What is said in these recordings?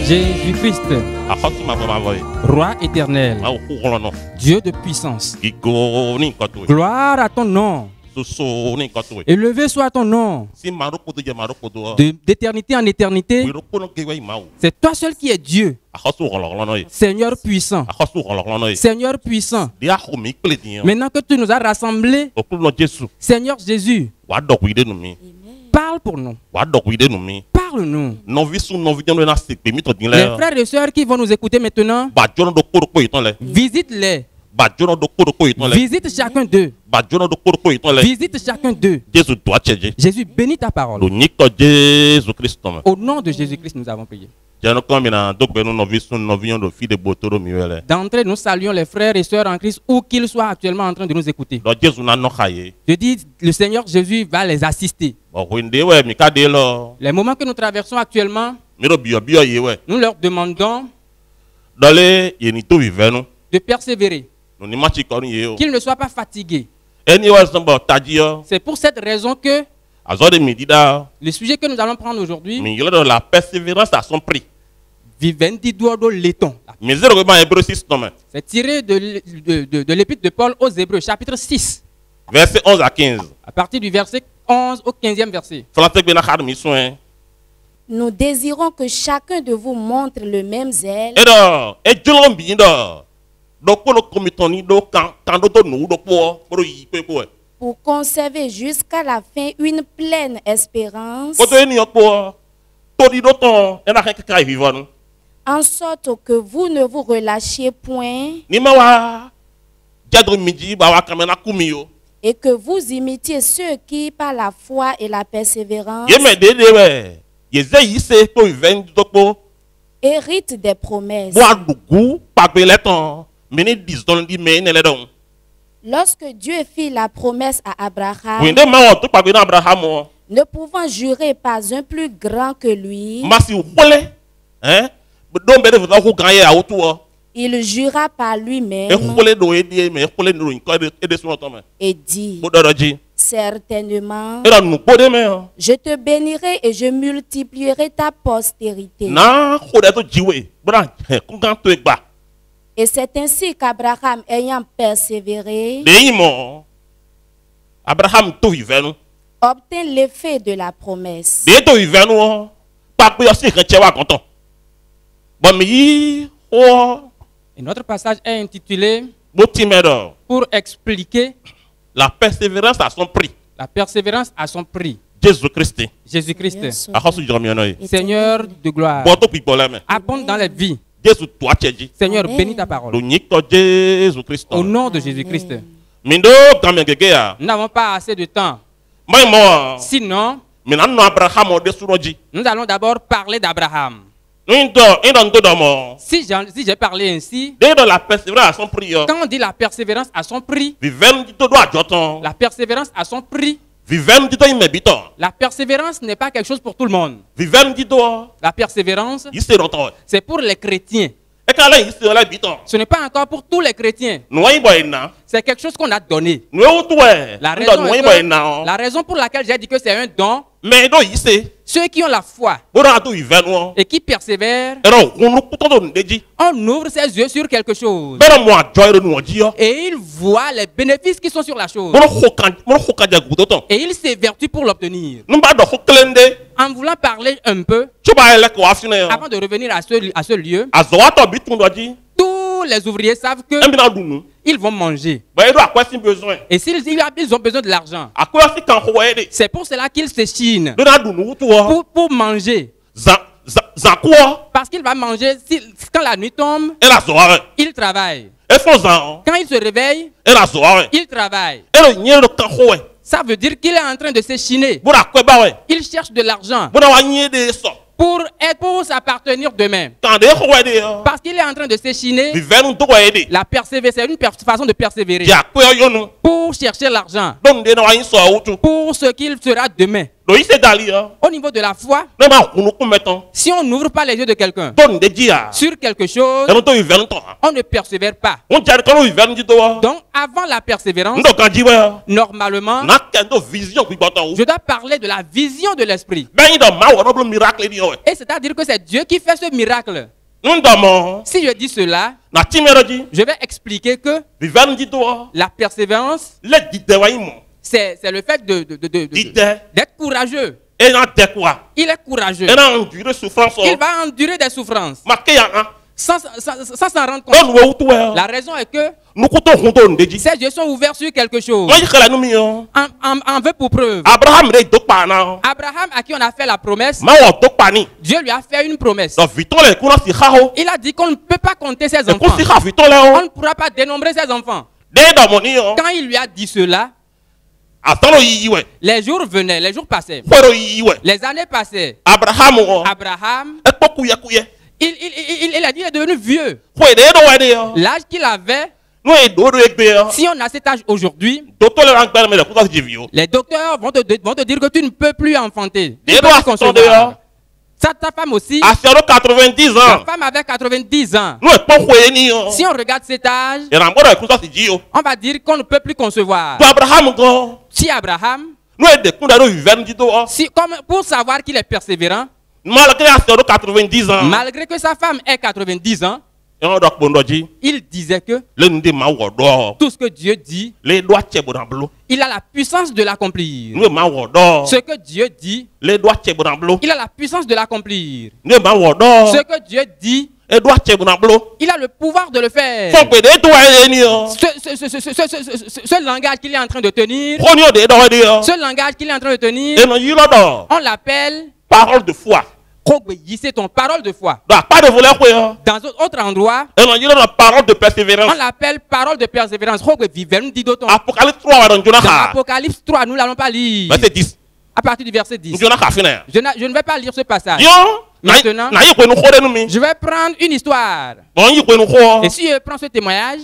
Jésus-Christ, Roi éternel, Dieu de puissance, gloire à ton nom. Élevé soit ton nom. D'éternité en éternité, c'est toi seul qui es Dieu. Seigneur puissant. Seigneur puissant. Maintenant que tu nous as rassemblés, Seigneur Jésus, parle pour nous. Parle-nous. Les frères et sœurs qui vont nous écouter maintenant, visite-les. Visite chacun d'eux. Visite chacun d'eux. Jésus, bénis ta parole. Au nom de Jésus-Christ, nous avons prié. D'entrée, nous saluons les frères et sœurs en Christ où qu'ils soient actuellement en train de nous écouter. Je dis, le Seigneur Jésus va les assister. Les moments que nous traversons actuellement, nous leur demandons de persévérer, qu'ils ne soient pas fatigués. C'est pour cette raison que le sujet que nous allons prendre aujourd'hui, la persévérance à son prix. C'est tiré de l'épître de Paul aux Hébreux, chapitre 6. Verset 11 à 15. À partir du verset 11 au 15e verset. Nous désirons que chacun de vous montre le même zèle pour conserver jusqu'à la fin une pleine espérance, en sorte que vous ne vous relâchiez point et que vous imitiez ceux qui, par la foi et la persévérance, héritent des promesses. Lorsque Dieu fit la promesse à Abraham, ne pouvant jurer pas un plus grand que lui, il jura par lui-même et dit: certainement, je te bénirai et je multiplierai ta postérité. Et c'est ainsi qu'Abraham, ayant persévéré, obtint l'effet de la promesse. Et notre passage est intitulé pour expliquer la persévérance à son prix. La persévérance à son prix. Jésus-Christ. Jésus-Christ. Seigneur de gloire. Abonde dans les vies. Seigneur, bénis ta parole. Au nom de Jésus-Christ. Nous n'avons pas assez de temps. Sinon, nous allons d'abord parler d'Abraham. Si j'ai parlé ainsi, quand on dit la persévérance à son prix, la persévérance à son prix, la persévérance n'est pas quelque chose pour tout le monde. La persévérance, c'est pour les chrétiens. Ce n'est pas encore pour tous les chrétiens. C'est quelque chose qu'on a donné. La raison pour laquelle j'ai dit que c'est un don, ceux qui ont la foi et qui persévèrent, on ouvre ses yeux sur quelque chose et ils voient les bénéfices qui sont sur la chose et ils s'évertuent pour l'obtenir. En voulant parler un peu, avant de revenir à ce lieu, tous les ouvriers savent que ils vont manger. Et s'ils ont besoin de l'argent, c'est pour cela qu'ils s'échinent pour manger. Parce qu'il va manger quand la nuit tombe, il travaille. Quand il se réveille, il travaille. Ça veut dire qu'il est en train de s'échiner. Il cherche de l'argent. pour s'appartenir demain. Parce qu'il est en train de s'échiner. La persévérance, c'est une façon de persévérer. Pour chercher l'argent. Pour ce qu'il sera demain. Au niveau de la foi, si on n'ouvre pas les yeux de quelqu'un sur quelque chose, on ne persévère pas. Donc, avant la persévérance, normalement, je dois parler de la vision de l'esprit. Et c'est-à-dire que c'est Dieu qui fait ce miracle. Si je dis cela, je vais expliquer que la persévérance, c'est le fait d'être courageux. Il est courageux. Il va endurer des souffrances. Sans s'en rendre compte. La raison est que ces yeux sont ouverts sur quelque chose. En veut pour preuve. Abraham, à qui on a fait la promesse, Dieu lui a fait une promesse. Il a dit qu'on ne peut pas compter ses enfants. On ne pourra pas dénombrer ses enfants. Quand il lui a dit cela, les jours venaient, les jours passaient. Les années passaient. Abraham, il a dit qu'il est devenu vieux. L'âge qu'il avait, si on a cet âge aujourd'hui, les docteurs vont te dire que tu ne peux plus enfanter. Ta femme aussi, ta femme avait 90 ans. Si on regarde cet âge, on va dire qu'on ne peut plus concevoir. Si Abraham, pour savoir qu'il est persévérant, malgré que sa femme ait 90 ans, il disait que tout ce que Dieu dit, il a la puissance de l'accomplir. Ce que Dieu dit, il a la puissance de l'accomplir. Ce que Dieu dit, il a le pouvoir de le faire. Ce langage qu'il est en train de tenir, on l'appelle parole de foi. C'est ton parole de foi. Dans autre endroit, parole de persévérance. On l'appelle parole de persévérance. Apocalypse 3, dans Apocalypse 3, nous n'allons pas lire. Verset 10. À partir du verset 10. Je ne vais pas lire ce passage. Maintenant, je vais prendre une histoire. Et si je prends ce témoignage,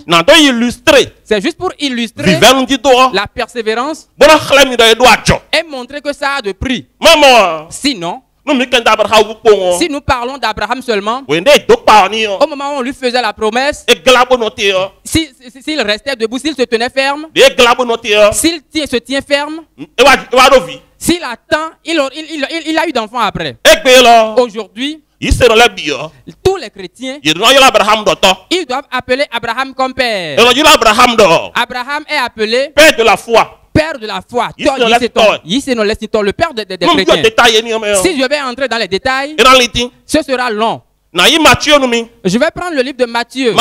c'est juste pour illustrer la persévérance et montrer que ça a de prix. Sinon, si nous parlons d'Abraham seulement, au moment où on lui faisait la promesse, s'il restait debout, s'il se tenait ferme, s'il se tient ferme, s'il attend, il a eu d'enfants après. Aujourd'hui, tous les chrétiens, ils doivent appeler Abraham comme père. Abraham est appelé père de la foi. Père de la foi, le père des chrétiens. Si je vais entrer dans les détails, ce sera long. Je vais prendre le livre de Matthieu.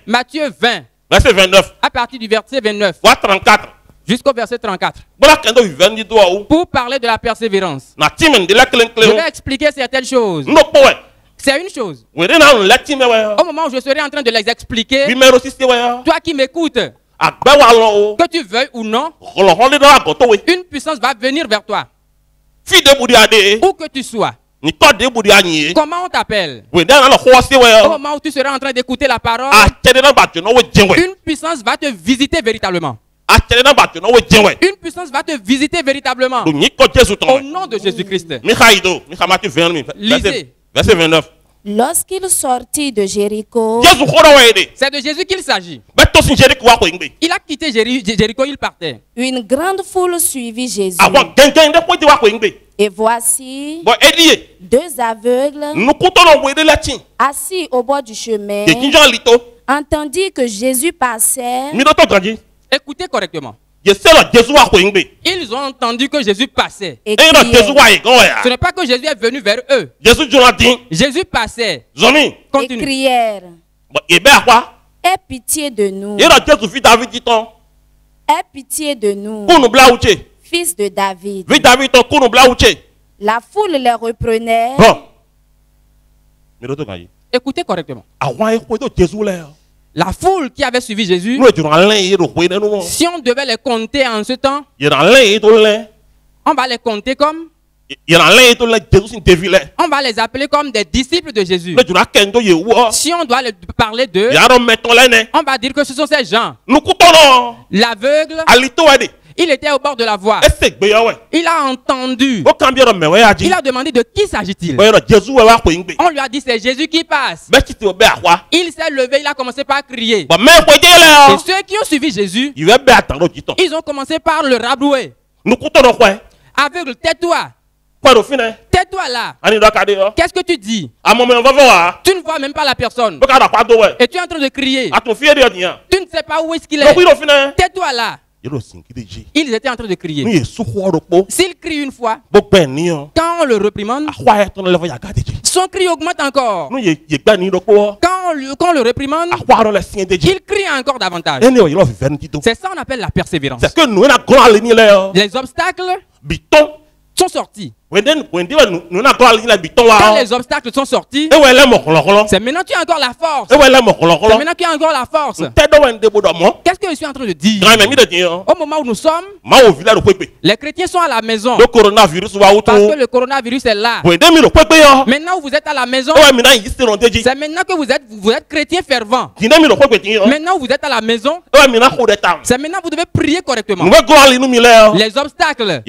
Matthieu 20. Verset 29. À partir du verset 29. 34. Jusqu'au verset 34. Pour parler de la persévérance. Je vais expliquer certaines choses. C'est une chose. Au moment où je serai en train de les expliquer, toi qui m'écoutes, que tu veuilles ou non, une puissance va venir vers toi. Où que tu sois. Comment on t'appelle? Au moment où tu seras en train d'écouter la parole, une puissance va te visiter véritablement. Une puissance va te visiter véritablement. Au nom de Jésus-Christ. Lisez. Verset 29. Lorsqu'il sortit de Jéricho, c'est de Jésus qu'il s'agit. Il a quitté Jéricho, il partait. Une grande foule suivit Jésus. Et voici deux aveugles assis au bord du chemin entendirent que Jésus passait. Écoutez correctement. Ils ont entendu que Jésus passait. Et ce n'est pas que Jésus est venu vers eux. Jésus passait. Continue. Et crièrent. Aie pitié de nous. Aie pitié de nous. Fils de David. La foule les reprenait. Écoutez correctement. La foule qui avait suivi Jésus, si on devait les compter en ce temps, on va les compter comme On va les appeler comme des disciples de Jésus. Si on doit parler d'eux, on va dire que ce sont ces gens. L'aveugle, il était au bord de la voie. Il a entendu. Il a demandé de qui s'agit-il. On lui a dit c'est Jésus qui passe. Il s'est levé, il a commencé par crier. Et ceux qui ont suivi Jésus, ils ont commencé par le rabrouer. Aveugle, tais-toi. Tais-toi là. Qu'est-ce que tu dis? Tu ne vois même pas la personne. Et tu es en train de crier. Tu ne sais pas où est-ce qu'il est. Tais-toi là. Ils étaient en train de crier. S'il crie une fois, quand on le réprimande, son cri augmente encore. Quand on le réprimande, il crie encore davantage. C'est ça qu'on appelle la persévérance. Les obstacles sont sortis. Quand les obstacles sont sortis, c'est maintenant que tu as encore la force. C'est maintenant que tu as encore la force. Qu'est-ce que je suis en train de dire? Au moment où nous sommes, les chrétiens sont à la maison. Parce que le coronavirus est là. Maintenant où vous êtes à la maison, c'est maintenant que vous êtes chrétien fervent. Maintenant où vous êtes à la maison, c'est maintenant que vous devez prier correctement. Les obstacles,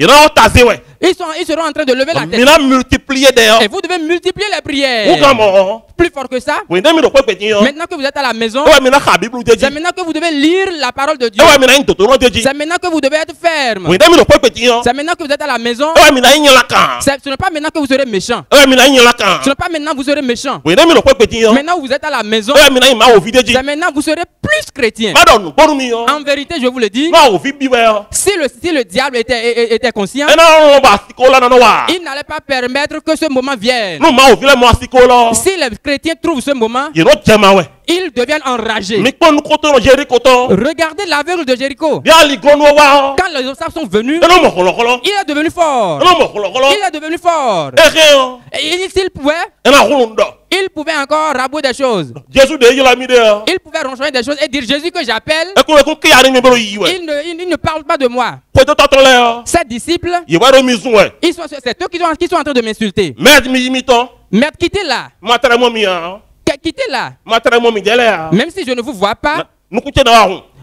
ils seront en train de lever la tête. Et vous devez multiplier les prières. Plus fort que ça. Maintenant que vous êtes à la maison, c'est maintenant que vous devez lire la parole de Dieu. C'est maintenant que vous devez être ferme. C'est maintenant que vous êtes à la maison. Ce n'est pas maintenant que vous serez méchant. Ce n'est pas maintenant que vous serez méchant. Maintenant vous êtes à la maison, c'est maintenant que vous serez plus chrétien. En vérité, je vous le dis, si le diable était conscient, il n'allait pas permettre que ce moment vienne. Si les chrétiens trouvent ce moment, ils deviennent enragés. Regardez l'aveugle de Jéricho. Quand les obstacles sont venus, il est devenu fort. Il est devenu fort. Et s'il pouvait, il pouvait encore rabouer des choses. Il pouvait ronchonner des choses et dire Jésus que j'appelle, il ne parle pas de moi. Ses disciples, c'est eux qui sont en train de m'insulter. Maître, quittez-la. Quittez-la. Même si je ne vous vois pas,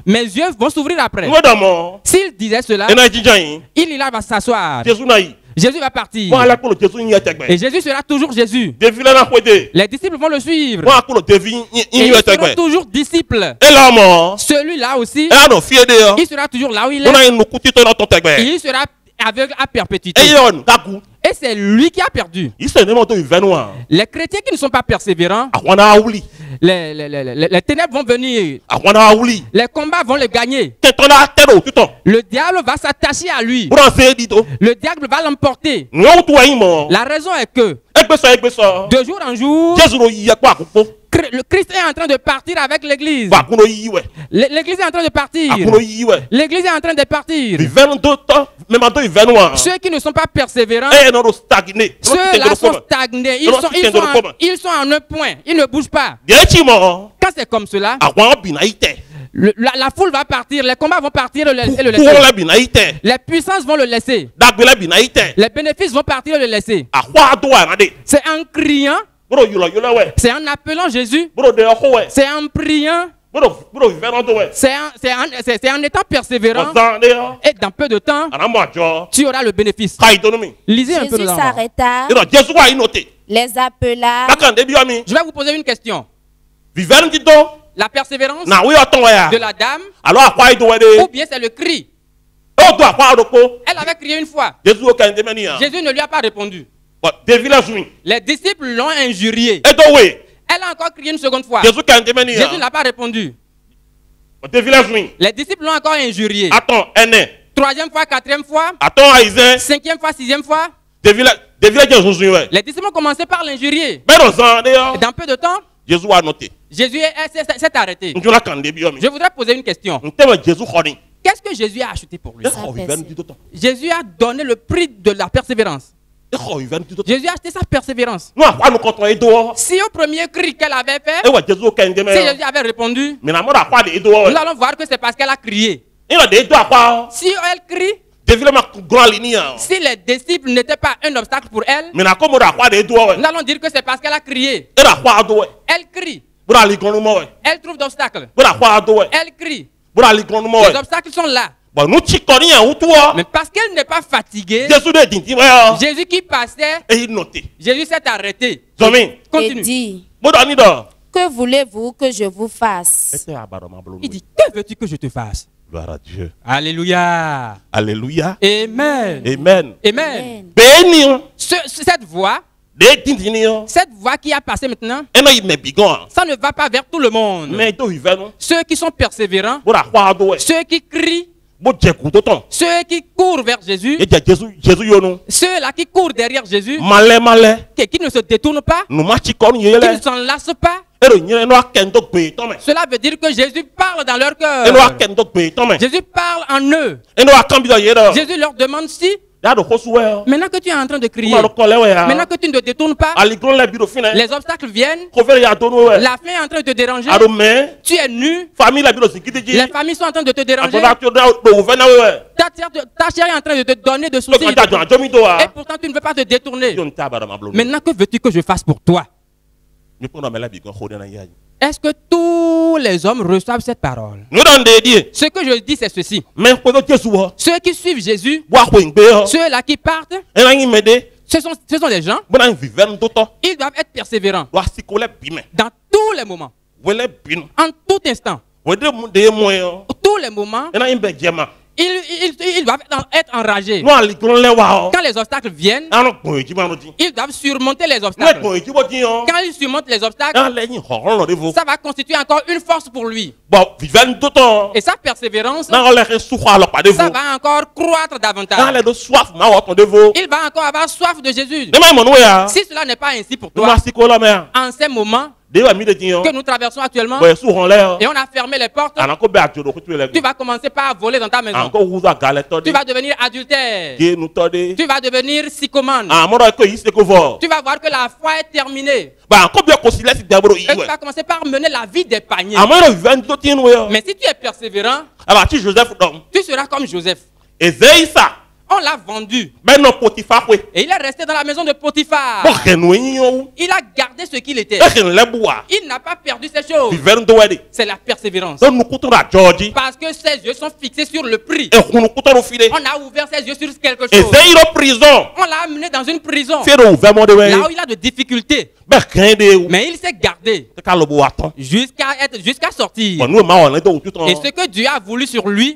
mes yeux vont s'ouvrir après. S'il disait cela, il ira va s'asseoir. Jésus va partir. Et Jésus sera toujours Jésus. Les disciples vont le suivre. Et ils seront toujours disciples. Celui-là aussi, il sera toujours là où il est. Et il sera aveugle à perpétuité. Et c'est lui qui a perdu. Les chrétiens qui ne sont pas persévérants, les ténèbres vont venir. Les combats vont les gagner. Le diable va s'attacher à lui. Le diable va l'emporter. La raison est que de jour en jour, le Christ est en train de partir avec l'église. L'église est en train de partir. L'église est en train de partir. Ceux qui ne sont pas persévérants, ceux-là sont stagnés. Ils sont en un point. Ils ne bougent pas. Quand c'est comme cela, la foule va partir, les combats vont partir et le laisser. Les puissances vont le laisser. Les bénéfices vont partir et le laisser. C'est en criant, c'est en appelant Jésus, c'est en priant, c'est en étant persévérant. Et dans peu de temps, tu auras le bénéfice. Lisez un peu Jésus s'arrêta, les appela. Je vais vous poser une question. La persévérance de la dame, ou bien c'est le cri. Elle avait crié une fois. Jésus ne lui a pas répondu. Les disciples l'ont injurié. Elle a encore crié une seconde fois. Jésus n'a pas répondu. Les disciples l'ont encore injurié. Troisième fois, quatrième fois, cinquième fois, sixième fois. Les disciples ont commencé par l'injurier. Dans peu de temps, Jésus s'est arrêté. Je voudrais poser une question. Qu'est-ce que Jésus a acheté pour lui? Jésus a donné le prix de la persévérance. Jésus a acheté sa persévérance. Si au premier cri qu'elle avait fait, si Jésus avait répondu, nous allons voir que c'est parce qu'elle a crié. Si elle crie, Si les disciples n'étaient pas un obstacle pour elle, nous allons dire que c'est parce qu'elle a crié. Elle crie. Elle trouve d'obstacles. Elle crie. Les obstacles sont là. Mais parce qu'elle n'est pas fatiguée, Jésus qui passait, Jésus s'est arrêté. Et dit, que voulez-vous que je vous fasse? Il dit, que veux-tu que je te fasse? Gloire à Dieu. Alléluia. Alléluia. Amen. Amen. Amen. Cette voix qui a passé maintenant, ça ne va pas vers tout le monde. Ceux qui sont persévérants, ceux qui crient, ceux qui courent vers Jésus, ceux-là qui courent derrière Jésus, qui ne se détournent pas, qui ne s'en lassent pas. Cela veut dire que Jésus parle dans leur cœur. Jésus parle en eux. Jésus leur demande si, maintenant que tu es en train de crier, maintenant que tu ne te détournes pas, les obstacles viennent, la faim est en train de te déranger, tu es nu, les familles sont en train de te déranger, ta chair est en train de te donner de soucis, et pourtant tu ne veux pas te détourner. Maintenant, que veux-tu que je fasse pour toi? Est-ce que tous les hommes reçoivent cette parole? Ce que je dis, c'est ceci. Ceux qui suivent Jésus, ceux-là qui partent, ce sont des gens, ils doivent être persévérants dans tous les moments, en tout instant, tous les moments. Ils doivent être enragés. Quand les obstacles viennent, ils doivent surmonter les obstacles. Quand ils surmontent les obstacles, ça va constituer encore une force pour lui. Et sa persévérance, ça va encore croître davantage. Il va encore avoir soif de Jésus. Si cela n'est pas ainsi pour toi, en ces moments que nous traversons actuellement, et on a fermé les portes, tu vas commencer par voler dans ta maison. Tu vas devenir adultère. Tu vas devenir sycomane. Tu vas voir que la foi est terminée. Et tu vas commencer par mener la vie des paniers. Mais si tu es persévérant, tu seras comme Joseph. On l'a vendu. Et il est resté dans la maison de Potiphar. Il a gardé ce qu'il était. Il n'a pas perdu ces choses. C'est la persévérance. Parce que ses yeux sont fixés sur le prix. On a ouvert ses yeux sur quelque chose. On l'a amené dans une prison. Là où il a de difficultés. Mais il s'est gardé jusqu'à sortir. Et ce que Dieu a voulu sur lui,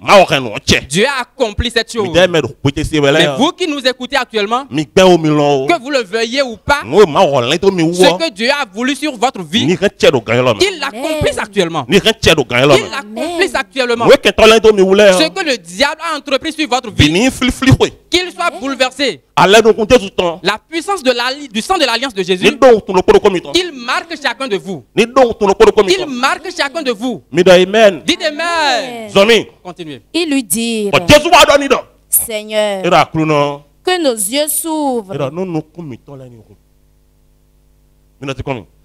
Dieu a accompli cette chose. Mais vous qui nous écoutez actuellement, que vous le veuillez ou pas, ce que Dieu a voulu sur votre vie, il l'accomplisse actuellement. Il l'accomplisse actuellement. Ce que le diable a entrepris sur votre vie, qu'il soit bouleversé. La puissance du sang de l'alliance de Jésus, il marque chacun de vous. Il marque chacun de vous. Dites Amen. Continuez. Il lui dit, Seigneur, que nos yeux s'ouvrent.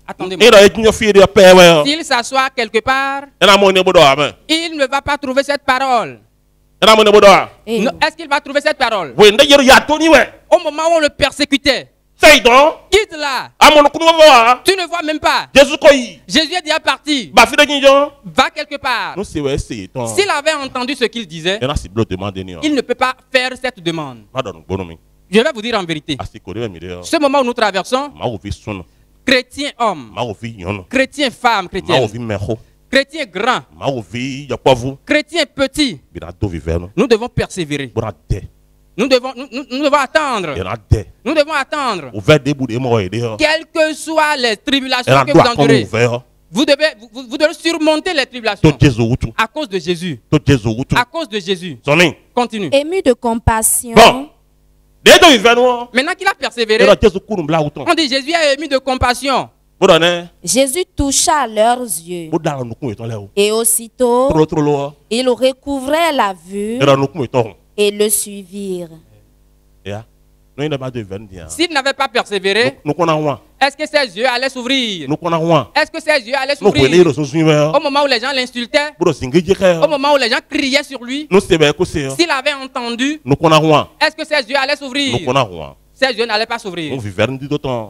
Attendez-moi. S'il s'assoit quelque part, il ne va pas trouver cette parole. Est-ce qu'il va trouver cette parole? Au moment où on le persécutait, quitte-la. Tu ne vois même pas. Jésus est déjà parti. Va quelque part. S'il avait entendu ce qu'il disait, il ne peut pas faire cette demande. Je vais vous dire en vérité. Ce moment où nous traversons, chrétien homme, chrétien femme, chrétien grand, chrétien petit, nous devons persévérer. Nous devons attendre. Nous devons attendre. Quelles que soient les tribulations que vous endurez, vous devez surmonter les tribulations à cause de Jésus. À cause de Jésus. Continue. Ému de compassion. Maintenant qu'il a persévéré, on dit Jésus est ému de compassion. Jésus toucha leurs yeux. Et aussitôt, ils recouvraient la vue et le suivirent. S'il n'avait pas persévéré, Est-ce que ses yeux allaient s'ouvrir? Est-ce que ses yeux allaient s'ouvrir? Au moment où les gens l'insultaient, au moment où les gens criaient sur lui, s'il avait entendu, est-ce que ses yeux allaient s'ouvrir? Ses yeux n'allaient pas s'ouvrir.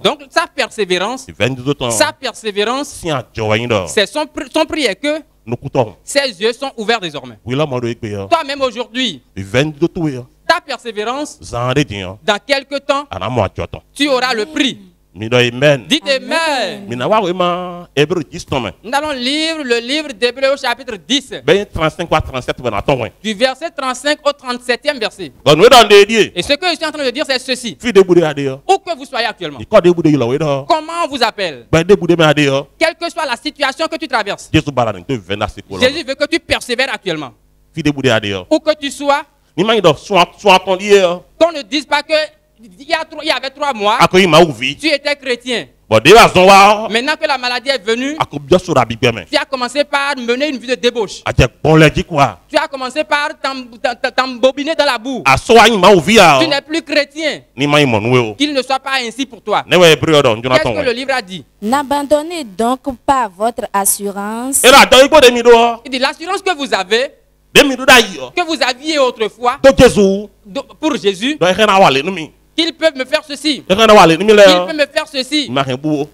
Donc sa persévérance, c'est son prix est que ses yeux sont ouverts désormais. Toi-même aujourd'hui, ta persévérance, dans quelque temps, tu auras le prix. Dites Amen. Nous allons lire le livre d'Hébreux au chapitre 10. Du verset 35 au 37e verset. Et ce que je suis en train de dire, c'est ceci. Où que vous soyez actuellement, comment on vous appelle, quelle que soit la situation que tu traverses, Jésus veut que tu persévères actuellement. Où que tu sois, qu'on ne dise pas que il y avait 3 mois, tu étais chrétien. Maintenant que la maladie est venue, tu as commencé par mener une vie de débauche. Tu as commencé par t'embobiner dans la boue. Tu n'es plus chrétien. Qu'il ne soit pas ainsi pour toi. Qu'est-ce que le livre a dit? N'abandonnez donc pas votre assurance. Il dit l'assurance que vous avez, que vous aviez autrefois pour Jésus, qu'il peut me faire ceci. Il peut me faire ceci.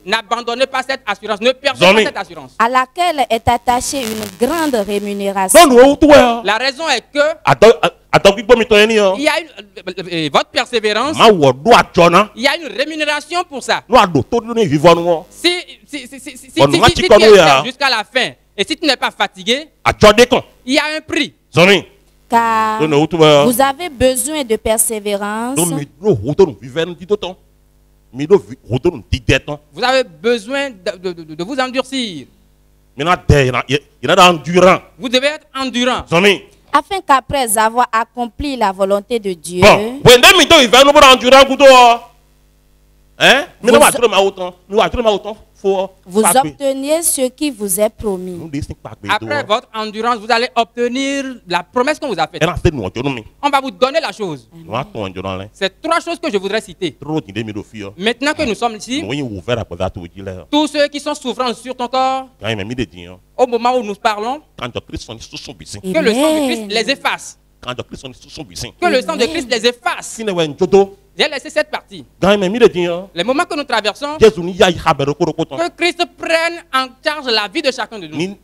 N'abandonnez pas cette assurance. Ne perdez pas cette assurance. À laquelle est attachée une grande rémunération. La raison est que il y a votre persévérance. Il y a une rémunération pour ça. Si tu es jusqu'à la fin et si tu n'es pas fatigué, il y a un prix. Car vous avez besoin de persévérance. Vous avez besoin de vous endurcir. Vous devez être endurant. Afin qu'après avoir accompli la volonté de Dieu, vous obteniez ce qui vous est promis. Après votre endurance, vous allez obtenir la promesse qu'on vous a faite. On va vous donner la chose. C'est 3 choses que je voudrais citer. Maintenant que nous sommes ici, tous ceux qui sont souffrants sur ton corps, au moment où nous parlons, que le sang de Christ les efface. Que le sang de Christ les efface. J'ai laissé cette partie. Les moments que nous traversons, que Christ prenne en charge la vie de chacun de nous. Qu'il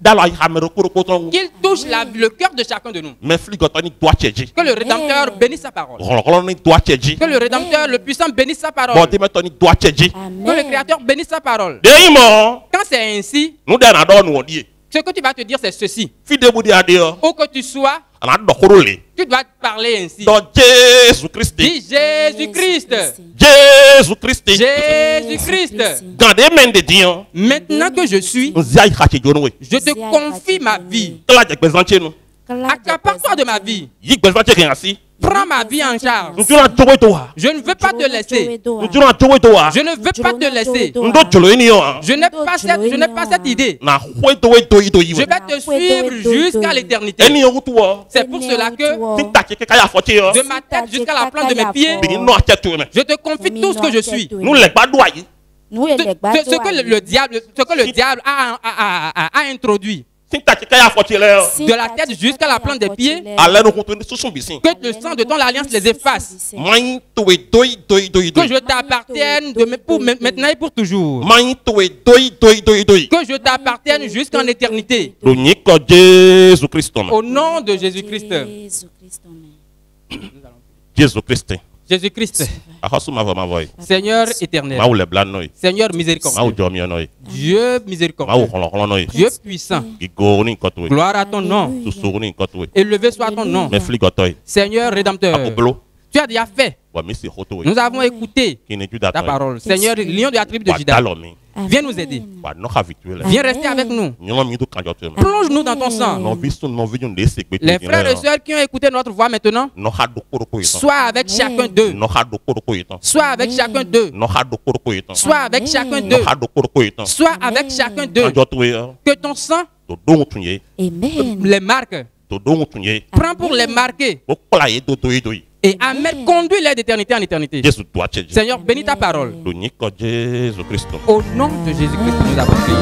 touche le cœur de chacun de nous. Que le Rédempteur bénisse sa parole. Que le Rédempteur, le puissant, bénisse sa parole. Que le Créateur bénisse sa parole. Quand c'est ainsi, ce que tu vas te dire, c'est ceci. Où que tu sois, tu dois parler ainsi. Jésus-Christ. Dis Jésus-Christ. Jésus-Christ. Jésus-Christ. Maintenant que je suis, je te confie ma vie. Accapare-toi de ma vie. Prends ma vie en charge. Je ne veux pas te laisser. Je ne veux pas te laisser. Je n'ai pas cette idée. Je vais te suivre jusqu'à l'éternité. C'est pour cela que de ma tête jusqu'à la plante de mes pieds, je te confie tout ce que je suis. Ce que le diable a introduit. De la tête jusqu'à la plante des pieds, que le sang de ton alliance les efface. Que je t'appartienne maintenant et pour toujours. Que je t'appartienne jusqu'en éternité. Au nom de Jésus-Christ. Jésus-Christ. Jésus-Christ. Seigneur éternel. Seigneur miséricordieux. Dieu miséricordieux. Dieu puissant. Gloire à ton nom. Élevé soit ton nom. Seigneur rédempteur. Tu as déjà fait. Nous avons écouté ta parole. Seigneur, lion de la tribu de Juda. Viens nous aider. Viens rester avec nous. Plonge-nous dans ton sang. Les frères et sœurs qui ont écouté notre voix maintenant, sois avec chacun d'eux. Sois avec chacun d'eux. Sois avec chacun d'eux. Sois avec chacun d'eux. Que ton sang les marque. Prends pour les marquer. Et Amen conduit-les d'éternité en éternité. Seigneur, bénis ta parole. Au nom de Jésus-Christ, nous avons prié.